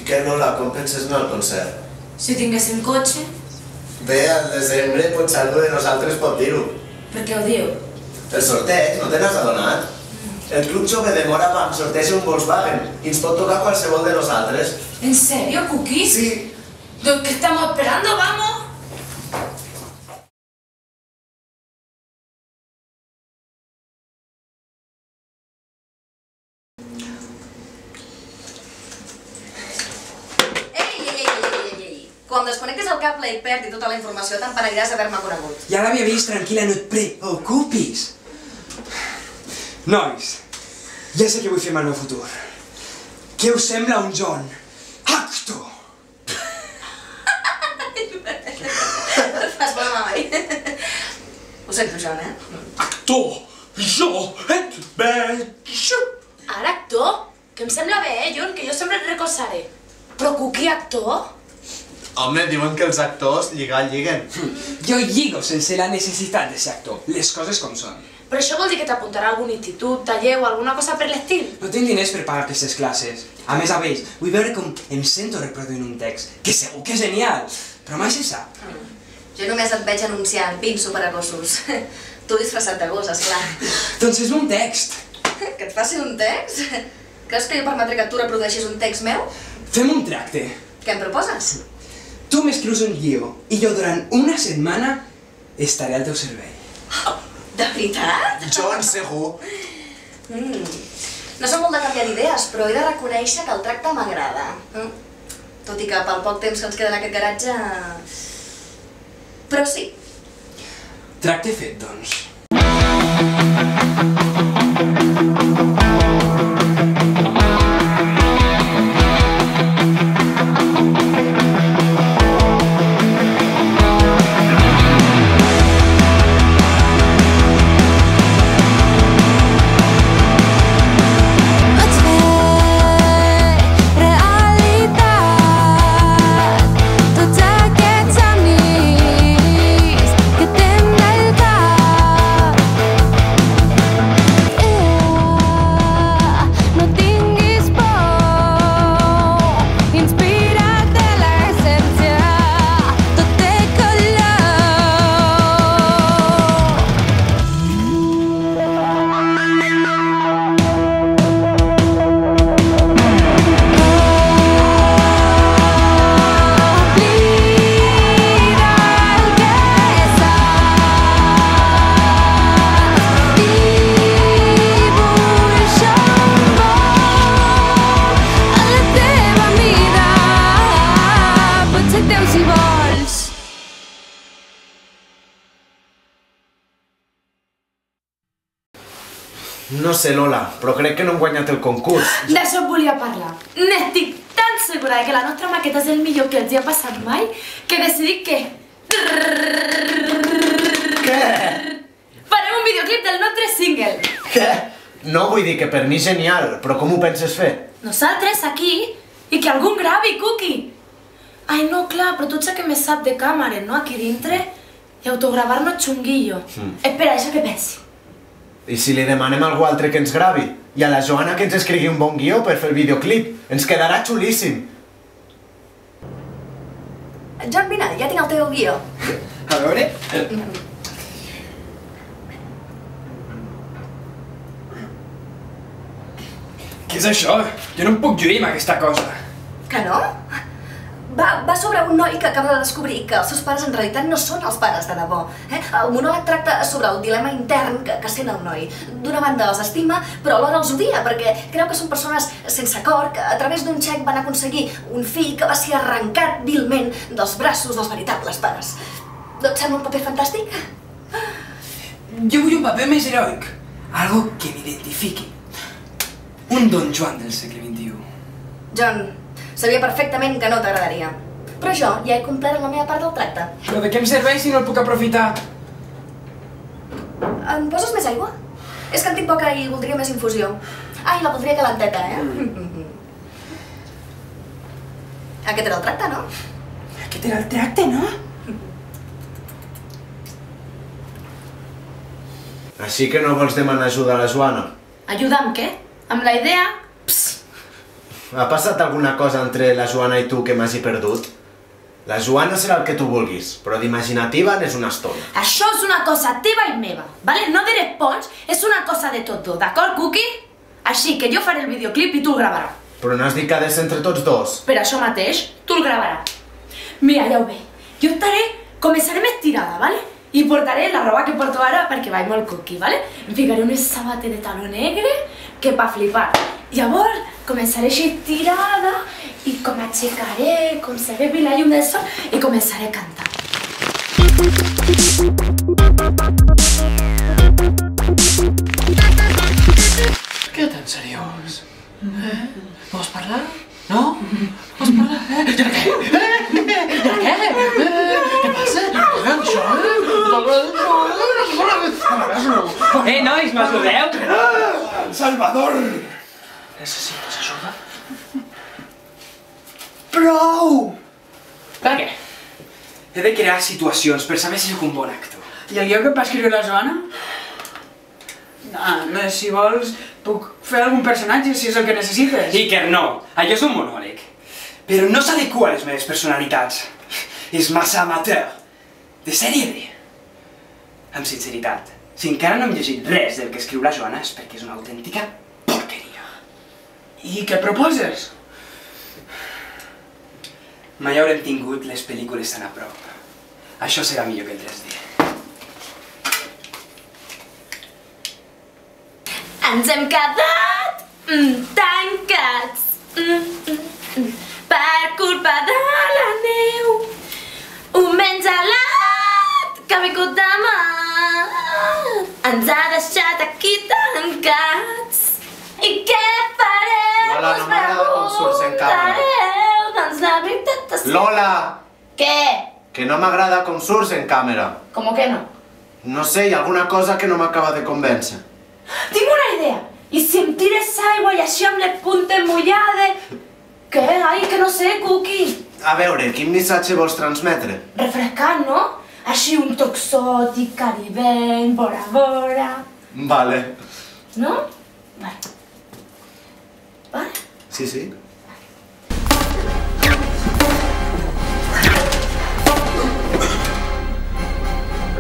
què, Lola, com penses anar al concert? Si tinguéssim cotxe... Bé, al desembre potser algú de nosaltres pot dir-ho. Per què ho diu? El sorteig, no te n'has adonat? El Club Jove de Moravang sorteja un Volkswagen i ens pot tocar qualsevol de nosaltres. ¿En serio, Cookie? Sí. ¿Qué estamos esperando? ¡Vamos! Quan desconnectes el cable i perdi tota la informació, te'n penediràs d'haver-me conegut. Ja l'havia vist, tranquil·la, no et preocupis. Nois, ja sé què vull fer amb el meu futur. Què us sembla un John? Actor! Fas broma, mai. Ho sento, John, Actor! Jo et veig! Ara, actor? Que em sembla bé, John, que jo sempre et recolzaré. Però Cookie, actor? Home, diuen que els actors lligar lliguen. Jo lligo sense la necessitat de ser actor, les coses com són. Però això vol dir que t'apuntarà a algun institut, taller o alguna cosa per l'estil? No tinc diners per pagar aquestes classes. A més, vull veure com em sento reproduint un text, que segur que és genial, però mai se sap. Jo només et veig anunciant pinso per a gossos. Tu disfressat de gos, esclar. Doncs és un text. Que et faci un text? Creus que jo permetré que tu reprodueixis un text meu? Fem un tracte. Què em proposes? Tu m'escrius un guió i jo durant una setmana estaré al teu servei. De veritat? John, segur. No som molt de canviar d'idees, però he de reconèixer que el tracte m'agrada. Tot i que pel poc temps que ens queda en aquest garatge... Però sí. Tracte fet, doncs. No sé, Lola, però crec que no hem guanyat el concurs. D'això et volia parlar. N'estic tan segura que la nostra maqueta és el millor que els hi ha passat mai que he decidit que... Què? Farem un videoclip del nostre single. Què? No, vull dir que per mi és genial, però com ho penses fer? Nosaltres, aquí, i que algú gravi, Cookie. Ai, no, clar, però tu ets el que més sap de càmeres, no? Aquí dintre, i autogravar-nos xunguillo. Espera, això què pensi? I si li demanem a algú altre que ens gravi? I a la Joana que ens escrigui un bon guió per fer el videoclip? Ens quedarà xulíssim. John, vine, ja tinc el teu guió. A veure... Què és això? Jo no em puc lluir amb aquesta cosa. Que no? Va sobre un noi que acaba de descobrir que els seus pares en realitat no són els pares de debò. El monòleg tracta sobre el dilema intern que sent el noi. D'una banda els estima, però alhora els odia, perquè creu que són persones sense cor, que a través d'un xec van aconseguir un fill que va ser arrencat vilment dels braços dels veritables pares. No et sembla un paper fantàstic? Jo vull un paper més heroic. Algo que m'identifiqui. Un Don Juan del segle XXI. John, sabia perfectament que no t'agradaria. Però jo ja he complert la meva part del tracte. Però de què em serveix si no el puc aprofitar? Em poses més aigua? És que en tinc poca i voldria més infusió. Ai, la voldria calenteta, Aquest era el tracte, no? Aquest era el tracte, no? Així que no vols demanar ajuda a la Joana? Ajuda amb què? Amb la idea? Psst. Ha passat alguna cosa entre la Joana i tu que m'hagi perdut? La Joana serà el que tu vulguis, però d'imaginativa n'és una estona. Això és una cosa teva i meva, vale? No diré ponts, és una cosa de tot, d'acord, Cookie? Així que jo faré el videoclip i tu el gravaràs. Però no has dit que ha de ser entre tots dos? Per això mateix, tu el gravaràs. Mira, ja ho veig. Jo començaré més tirada, vale? I portaré la roba que porto ara perquè vaig molt Cookie, vale? Em ficaré unes sabates de taló negre que pa flipar. Llavors, començaré així tirada i com aixecaré, com se ve la llum del sol i començaré a cantar. Què tan seriós? Vols parlar? No? Vols parlar? I ara què? I ara què? Què passa? Nois, m'ajudeu? Salvador! Necessites ajuda? Prou! Per què? He de crear situacions per saber si sóc un bon actor. I el guió que va escriure la Joana? Si vols, puc fer algun personatge, si és el que necessites. Iker, no. Allò és un monòleg. Però no s'adequa a les meves personalitats. És massa amateur. De sèrie B. Amb sinceritat, si encara no hem llegit res del que escriu la Joana és perquè és una autèntica porqueria. I què proposes? Mai haurem tingut les pel·lícules tan a prop. Això serà millor que el 3D. Ens hem quedat tancats per culpa de la neu. Un vent gelat que ha vingut de mar ens ha deixat aquí tancats. I què fareu? Lola, no m'agrada com surts en càmera. Doncs la veritat és... Lola! Què? Que no m'agrada com surts en càmera. Com que no? No sé, hi ha alguna cosa que no m'acaba de convèncer. Tinc una idea! I si em tires aigua i així amb les puntes mullades... Què? Ai, que no sé, Cookie! A veure, quin missatge vols transmetre? Refrescant, no? Així un toc exòtic, caribeny, Bora Bora... Vale. No? Vale. Vale? Sí, sí.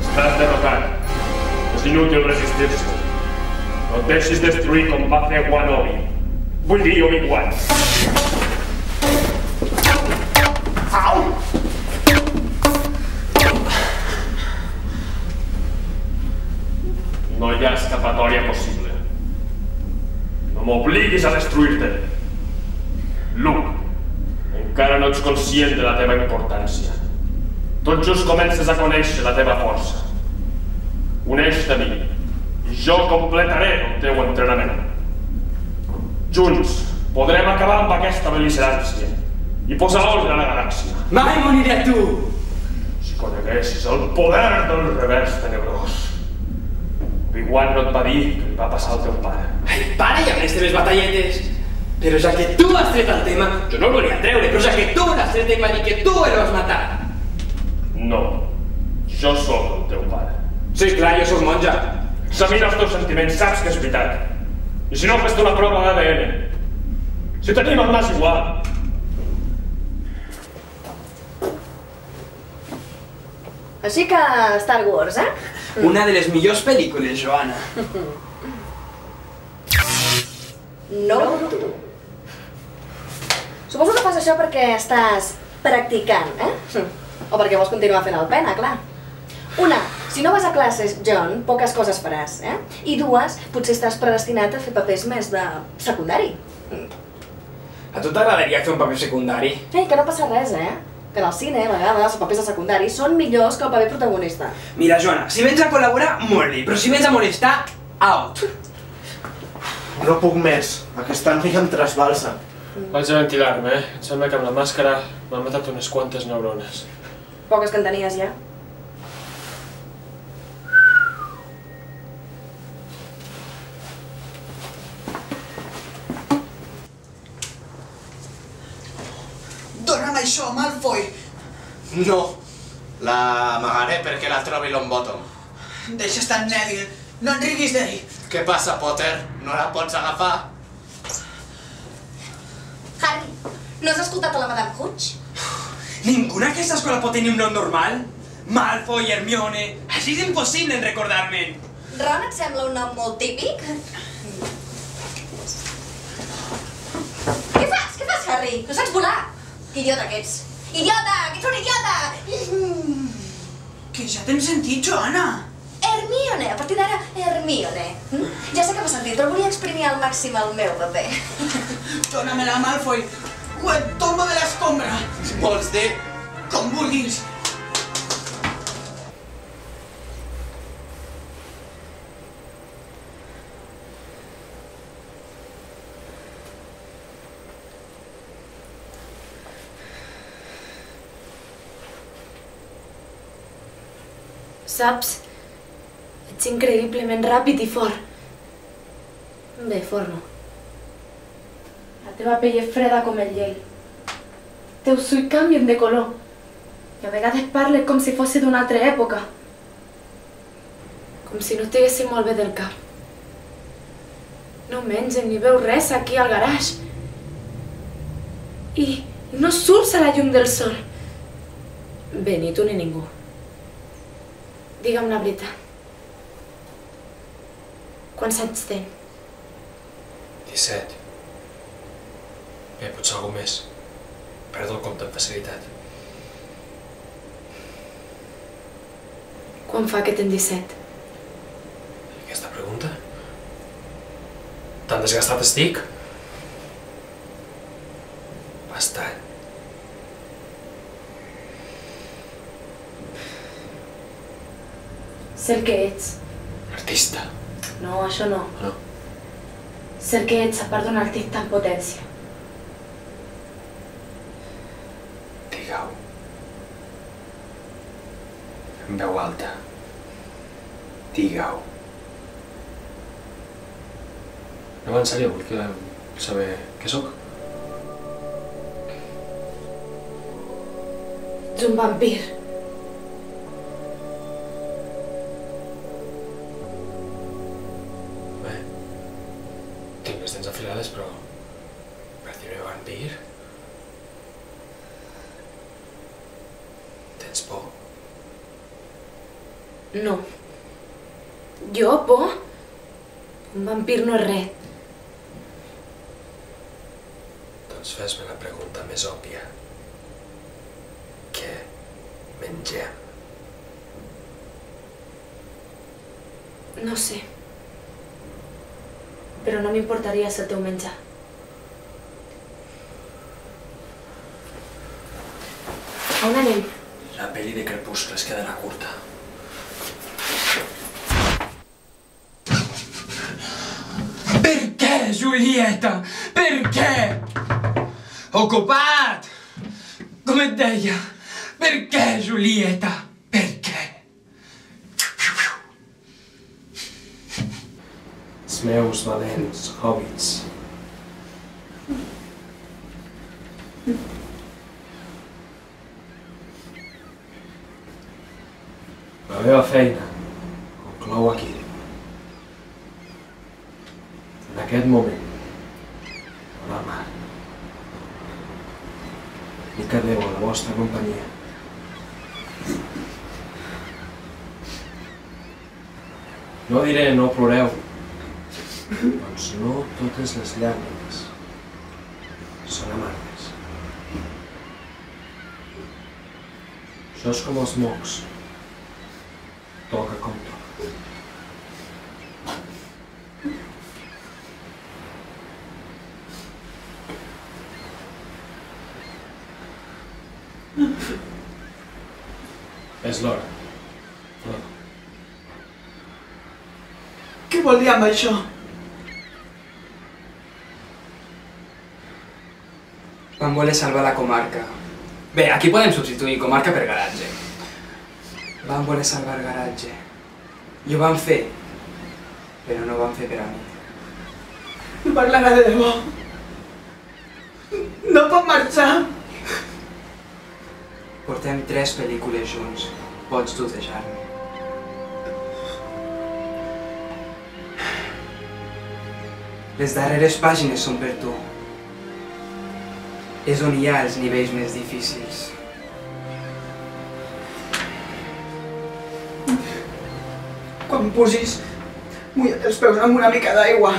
Estàs derrotat. És inútil resistir-se. No et deixis destruir com va fer Wanobi. Vull dir Obi-Wan. Au! No hi ha escapatòria possible. No m'obliguis a destruir-te. Luke, encara no ets conscient de la teva importància. Tot just comences a conèixer la teva força. Uneix-te a mi, i jo completaré el teu entrenament. Junts podrem acabar amb aquesta bel·ligerància i posar ordre a la galàxia. Mai moriré a tu! Si coneguessis el poder del revers tenebrós. Obi-Wan no et va dir que li va passar al teu pare. Ai, para ja amb les teves batalletes! Però ja que tu has tret el tema, jo no el volia treure, però ja que tu l'has tret em va dir que tu el vas matar. No, jo sóc el teu pare. Sí, clar, jo sóc monja. Examina els teus sentiments, saps que és veritat. I si no, fes-te una prova d'ADN. Si tenim el nas igual. Així que Star Wars, eh? Una de les millors pel·lícules, Joana. No tu. Suposo que fas això perquè estàs practicant, eh? O perquè vols continuar fent el pena, clar. Una, si no vas a classes, John, poques coses faràs, eh? I dues, potser estàs predestinat a fer papers més de secundari. A tu t'agradaria fer un paper secundari? Ei, que no passa res, eh? Que en el cine, a vegades, els papers de secundari són millors que el paper protagonista. Mira, Joana, si vens a col·laborar, molt bé, però si vens a molestar, out. No puc més. Aquesta noia em trasbalsa. Vaig a ventilar-me, eh? Em sembla que amb la màscara m'han matat unes quantes neurones. Poques que en tenies ja. Dona'm això, Malfoy! No. La amagaré perquè la trobi Longbottom. Deixa estar en Neville. No en riguis d'ell. Què passa, Potter? No la pots agafar? No has escoltat a la Madame Hooch? Ningú en aquesta escola pot tenir un nom normal? Malfoy, Hermione... Així és impossible en recordar-me'n. Ron et sembla un nom molt típic? Què fas, Harry? No saps volar? Idiota que ets. Idiota! Que ets un idiota! Que ja t'hem sentit, Joana. Hermione, a partir d'ara, Hermione. Ja sé que m'ha sentit, però volia exprimir al màxim el meu paper. Dóna-me-la, Malfoy. O et tomo de l'escombra. Vols dir? Com vulguis. Saps? Ets increïblement ràpid i fort. Bé, fort no. La teva pell és freda com el gel. Teus ulls canvien de color. I a vegades parles com si fossi d'una altra època. Com si no estiguessin molt bé del cap. No mengen ni veus res aquí al garaix. I no surts a la llum del sol. Bé, ni tu ni ningú. Digue'm la veritat. Quants anys tens? 17. Bé, potser algú més. Perdo el compte amb facilitat. Quan fa que tens 17? Aquesta pregunta? Tan desgastat estic? Bastant. Ser el que ets. Artista. No, això no. No? Ser el que ets a part d'un artista en potència. Digue-ho. En veu alta. Digue-ho. No, en sèrio, vull saber què sóc. Ets un vampir. Bé, tinc les dents afilades, però per dir-me vampir... Tens por? No. Jo, por? Un vampir no és res. Doncs fes-me la pregunta més òbvia. Què mengem? No sé. Però no m'importaria ser el teu menjar. A on anem? La pel·li de Crepuscle es quedarà curta. Per què, Julieta? Per què? Ocupat! Com et deia? Per què, Julieta? Per què? Els meus valents hobbits. La meva feina conclou aquí. En aquest moment, a la mar. I que adeu a la vostra companyia. No diré no ploreu, doncs no totes les llàgrimes són amargues. Això és com els mocs. Toca com toca. És l'hora. Frodo. Què vol dir amb això? Vam voler salvar la comarca. Bé, aquí podem substituir comarca per garatge. Vam voler salvar garatge. I ho vam fer. Però no ho vam fer per a mi. Parlarà de debò. No pot marxar. Portem 3 pel·lícules junts. Pots tu deixar-me. Les darreres pàgines són per tu. és on hi ha els nivells més difícils. Quan pusis, mulla't els peus amb una mica d'aigua.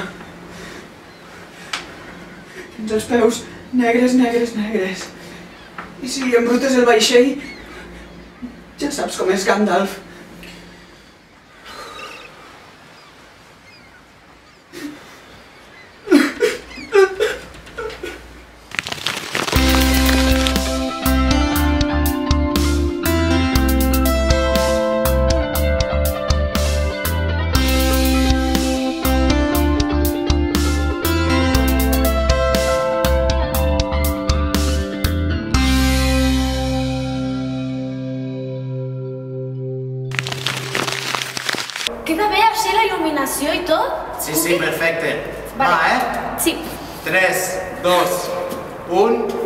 Fins els peus negres, negres, negres. I si li embrutes el vaixell, ja saps com és Gandalf. Queda bé així la il·luminació i tot? Sí, perfecte. Vale. Va, Sí. 3, 2, 1...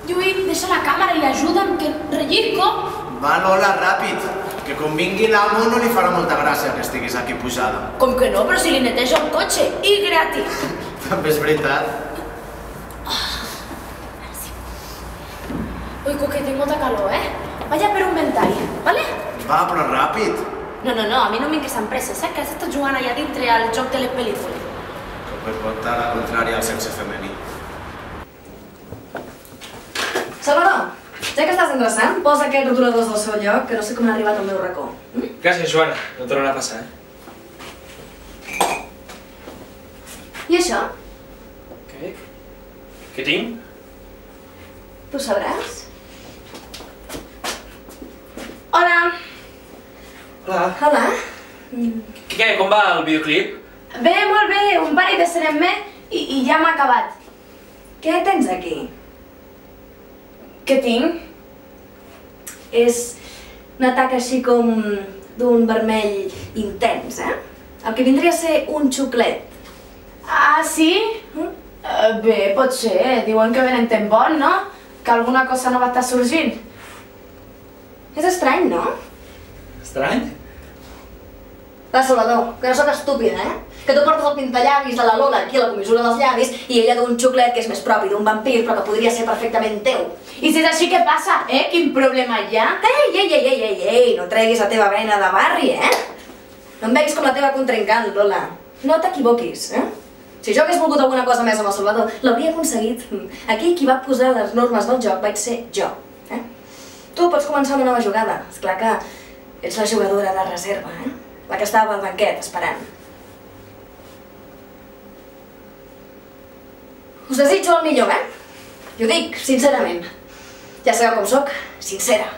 Lluís, deixa la càmera i ajuda'm, que rellisco. Va, Lola, ràpid, que com vingui l'amo no li farà molta gràcia que estiguis aquí pujada. Com que no, però si li neteja el cotxe, i gratis. També és veritat. Uy, que tengo molta calor, Vaya per un ventall, ¿vale? Va, però ràpid. No, a mi no m'inques empreses, que has estat jugant allà dintre al joc de les pel·lícules. Com per portar la contrària al sexe femení. Salvador, ja que estàs endreçant, posa aquests rotuladors al seu lloc, que no sé com han arribat al meu racó. Gràcies, Joana. No tornarà a passar, I això? Què? Què tinc? Tu sabràs? Hola. Hola. Hola. Què, com va el videoclip? Bé, molt bé, un parell d'escenes més i ja m'ha acabat. Què tens aquí? Què tinc? És un atac així com d'un vermell intens, El que vindria a ser un xuclet. Ah, sí? Bé, pot ser, diuen que venen temps bon, no? Que alguna cosa no va estar sorgint. És estrany, no? Estrany? Va, Salvador, que no sóc estúpida, Que tu portes el pintallavis de la Lola aquí a la comissura dels llavis i ella d'un xuclet que és més propi d'un vampir però que podria ser perfectament teu. I si és així, què passa, Quin problema hi ha? Ei, no treguis la teva vena de barri, No em veguis com la teva contrincant, Lola. No t'equivoquis, Si jo hagués volgut alguna cosa més amb el Salvador, l'hauria aconseguit. Aquí qui va posar les normes del joc vaig ser jo, Tu pots començar una nova jugada. Esclar que ets la jugadora de reserva, La que estava al banquet, esperant. Us desitjo el millor, I ho dic, sincerament. Ja sabeu com sóc, sincera.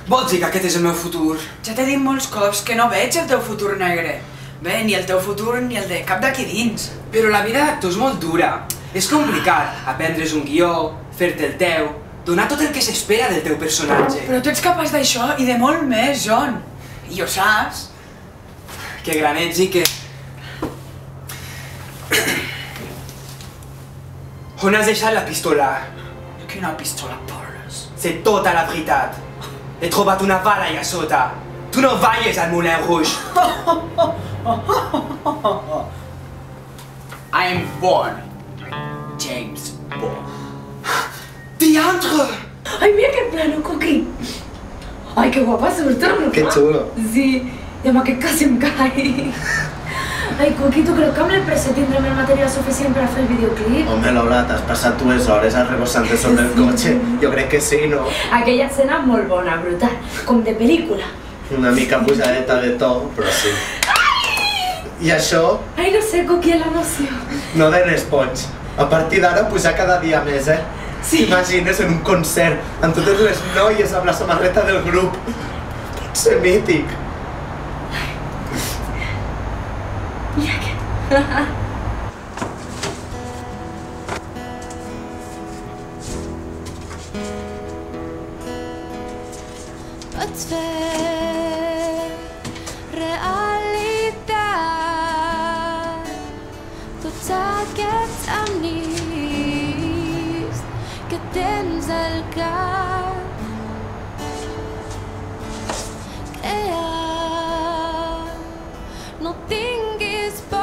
Vols dir que aquest és el meu futur? Ja t'he dit molts cops que no veig el teu futur negre. Bé, ni el teu futur ni el de cap d'aquí dins. Però la vida d'actor és molt dura. És complicat aprendre's un guió, fer-te el teu, donar tot el que s'espera del teu personatge. Però tu ets capaç d'això i de molt més, John. I ho saps. Que gran ets i que... On has deixat la pistola? Quina pistola parles? Sé tota la veritat. He trobat una bala allà sota. Tu no vayes al Moulin Rouge. I am born. James Bond. Diantre! Ay, mira qué plano, Coqui. Ay, qué guapa surta, ¿no? Que xulo. Sí, llama que casi em cae. Ai, Coqui, tu creus que amb l'empresa tindrem el material suficient per a fer el videoclip? Home, Lola, t'has passat 2 hores arrebossant-te sobre el cotxe. Jo crec que sí, no? Aquella escena molt bona, brutal, com de pel·lícula. Una mica pujadeta de to, però sí. I això, Ai, no sé, Coqui, l'emoció. no denes poig. A partir d'ara, pujar cada dia més, Sí. T'imagines en un concert amb totes les noies amb la samarreta del grup. Pot ser mític. Mira que... pots fer realitat tots aquests somnis que tens al cap. No tinguis por,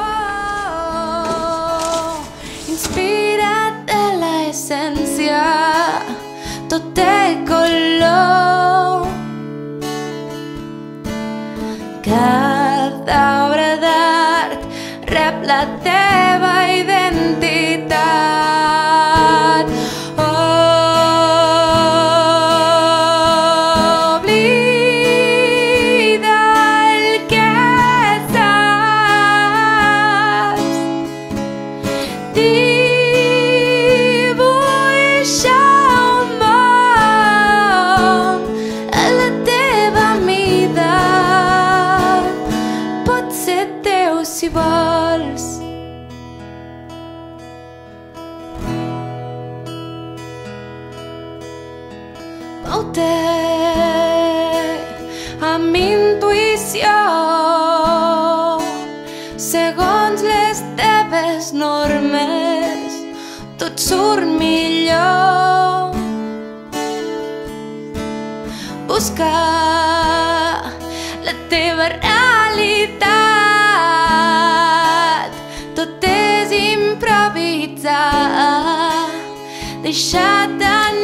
inspira't de l'essència, tot té color. Cada obra d'art rep la teva identitat. Si vols. Mou-te amb intuïció segons les teves normes, tot surt millor. Busca la teva realitat, tot és improvisar, deixa't anar.